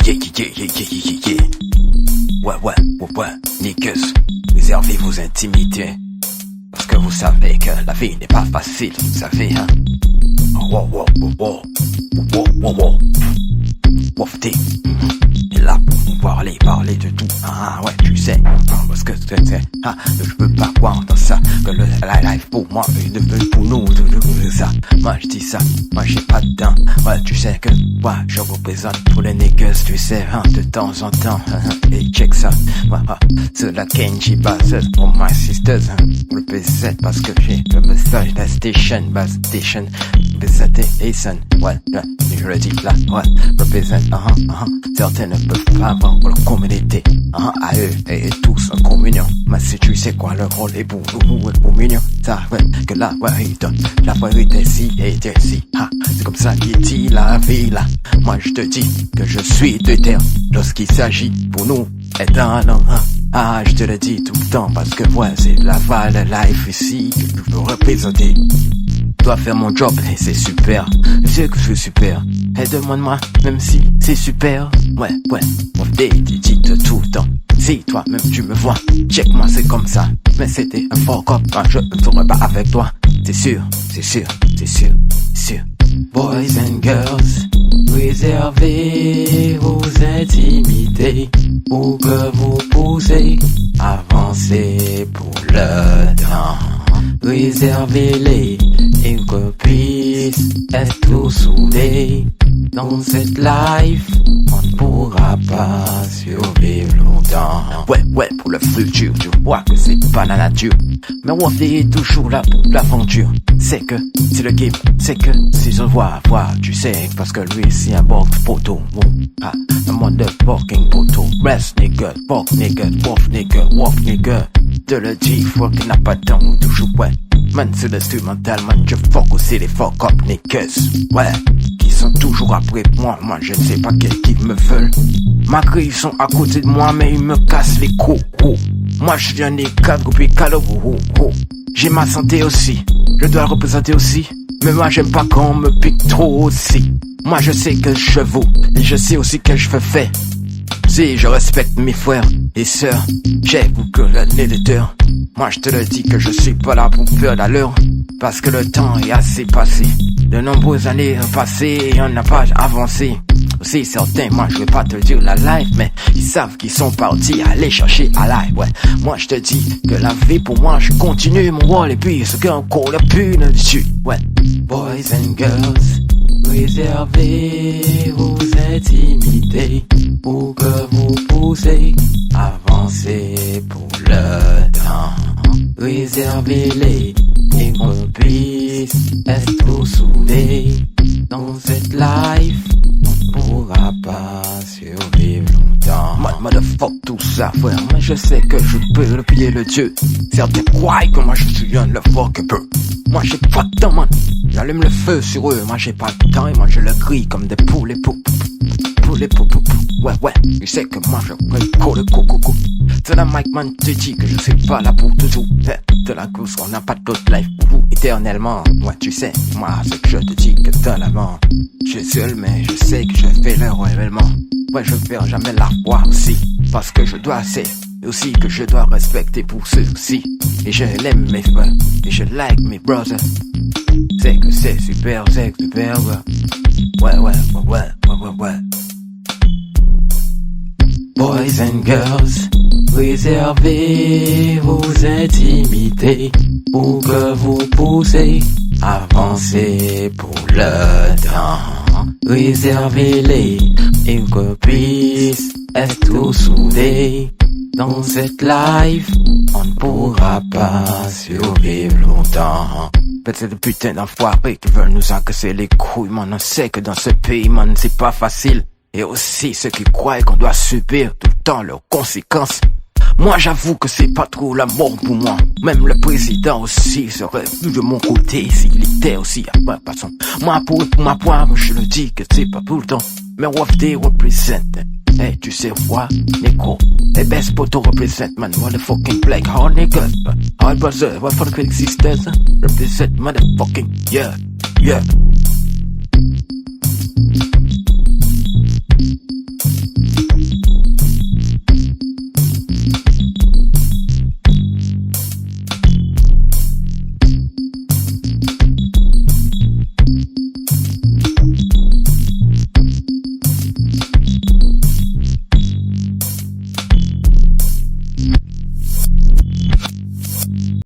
Yeah. Ouais, niggas, réservez vos intimités. Parce que vous savez que la vie n'est pas facile, vous savez, hein. Wow. Wofté, et là pour pouvoir parler de tout. Ah ouais, tu sais, parce que c'est, je peux pas croire dans ça, que le life pour moi est devenu pour nous, tout ça. Moi je dis ça, moi j'ai pas de dents. Ouais, tu sais que, moi je représente pour les niggas, tu sais, de temps en temps. Et check ça, c'est la Kenji Bass, pour my sisters, represent parce que j'ai le message de la station, bass station, represent et son, ouais, je le dis là, ouais, represent, certains ne peuvent pas avoir leur communauté, à eux et tous en communion. Mais si tu sais quoi, leur rôle est pour nous, pour mignon, ça ouais, que la vérité, la vérité si et si, c'est comme ça qu'il dit la vie là. Moi je te dis que je suis de terre lorsqu'il s'agit pour nous être un homme. Je te le dis tout le temps parce que ouais, c'est la vague de life ici que je veux représenter. Je dois faire mon job et c'est super. Je sais que je suis super. Et demande-moi, même si c'est super. Ouais, on dit tout le temps. Si toi-même tu me vois, check-moi, c'est comme ça. Mais c'était un fuck up, je ne ferai pas avec toi. C'est sûr. Boys and girls, réservez vos intimités pour que vous puissiez avancer pour le temps. Réservez-les et que puisse être tous soudés. Dans cette life, on ne pourra pas survivre longtemps. Ouais, pour le futur, tu vois que c'est pas la nature. Mais on est toujours là pour l'aventure. C'est que, c'est le game, c'est que, si je vois, tu sais, parce que lui, c'est un box poteau. Un motherfucking poteau. Rest nigga, fuck nigga, wolf nigga. Te le dis, fuck n'a pas de temps, toujours ouais. Man, c'est l'instrumental, man, je fuck aussi les fuck up niggas. Ouais, qui sont toujours après moi, je ne sais pas qui me veulent. Malgré ils sont à côté de moi, mais ils me cassent les coups. Moi, je suis un nigga, puis calo. J'ai ma santé aussi, je dois le représenter aussi. Mais moi, j'aime pas quand on me pique trop aussi. Moi, je sais que je vaux, et je sais aussi que je fais. Si je respecte mes frères et sœurs, j'avoue que l'éditeur, moi je te le dis que je suis pas là pour perdre à l'heure, parce que le temps est assez passé. De nombreuses années passées et on n'a pas avancé. Aussi certains, moi je vais pas te dire la life, mais ils savent qu'ils sont partis aller chercher à live. Ouais, moi je te dis que la vie pour moi, je continue mon rôle et puis ce qu'on court le plus dessus. Ouais, boys and girls, réservez vos intimités pour que vous puissiez avancer pour le temps. Réservez-les et qu'on puisse être soudés. Dans cette life, on pourra pas survivre longtemps. Motherfuck tout ça, frère, mais je sais que je peux le payer le dieu. Certains croient que moi je suis un le fuck peu. Moi j'ai pas de temps, man. J'allume le feu sur eux, moi j'ai pas de temps et moi je le grille comme des poulets pou. Ouais, tu sais que moi je cours le coco. C'est la Mike man te dit que je suis pas là pour toujours. De la course, on n'a pas d'autre life pour vous éternellement. Ouais, tu sais, moi c'est que je te dis que t'as l'avant. Je suis seul mais je sais que je fais l'heure réellement. Ouais, je perds jamais la foi aussi, parce que je dois c'est et aussi que je dois respecter pour ceux aussi. Et je l'aime mes frères, et je like mes brothers. C'est que c'est super, ouais. Boys and girls, réservez vos intimités pour que vous puissiez avancer pour le temps. Réservez-les et que puisse être soudés. Dans cette life, on ne pourra pas survivre longtemps. C'est des putains d'enfoirés qui veulent nous encasser les couilles, man. On sait que dans ce pays, man, c'est pas facile. Et aussi ceux qui croient qu'on doit subir tout le temps leurs conséquences. Moi j'avoue que c'est pas trop l'amour pour moi. Même le président aussi serait plus de mon côté s'il était aussi à ma façon. Moi pour ma poire, je le dis que c'est pas tout le temps. Mais Wafté représente. Hey, tu sais quoi, Nico? Les best potos represent, man, motherfucking black hard niggas. Hard brother, what for the quick sisters? Represent, motherfucking, yeah.